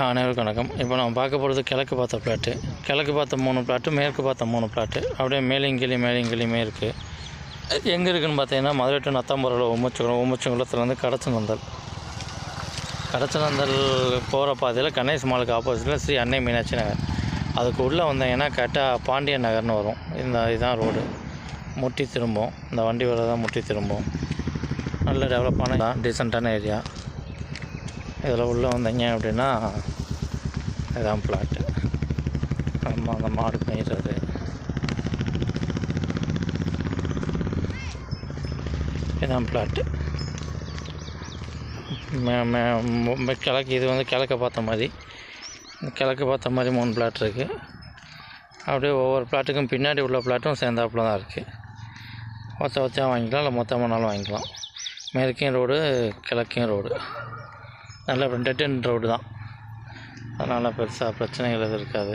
அனைவருக்கும் வணக்கம். இப்போ நம்ம பார்க்க போகிறது கிழக்கு பார்த்த பிளாட்டு. கிழக்கு பார்த்த 3 பிளாட்டு, மேற்கு பார்த்த 3 பிளாட்டு, அப்படியே மேலேங்கிளியுமே இருக்குது. எங்கே இருக்குதுன்னு பார்த்தீங்கன்னா, மதுரை டு நத்தாம்பூரில் உம்மச்சங்குளத்துலேருந்து கடச்சநந்தல் போகிற பாதையில் கணேஷ் மாலுக்கு ஆப்போசிட்டில் ஸ்ரீ அன்னை மீனாட்சி நகர். அதுக்கு உள்ளே வந்தீங்கன்னா கரெக்டாக பாண்டியன் நகர்னு வரும். இதுதான் ரோடு. முட்டி திரும்பும், இந்த வண்டி வர தான் முட்டி திரும்பும். நல்ல டெவலப்பான டீசெண்டான ஏரியா. இதில் உள்ளே வந்தீங்க அப்படின்னா இதுதான் பிளாட்டு. அந்த மாடு மேய்கிறது. இதுதான் பிளாட்டு. கிழக்கு இது வந்து கிழக்க பார்த்த மாதிரி 3 பிளாட் இருக்குது. அப்படியே ஒவ்வொரு பிளாட்டுக்கும் பின்னாடி உள்ள பிளாட்டும் சேர்ந்தாப்புல தான் இருக்குது. ஒத்தையாக வாங்கிக்கலாம், இல்லை மொத்தமானாலும் வாங்கிக்கலாம். மேற்கையும் ரோடு, கிழக்கையும் ரோடு. நல்ல டெட் எண்ட் ரோடு தான். அதனால் பெருசாக பிரச்சனைகள் எதுவும் இருக்காது.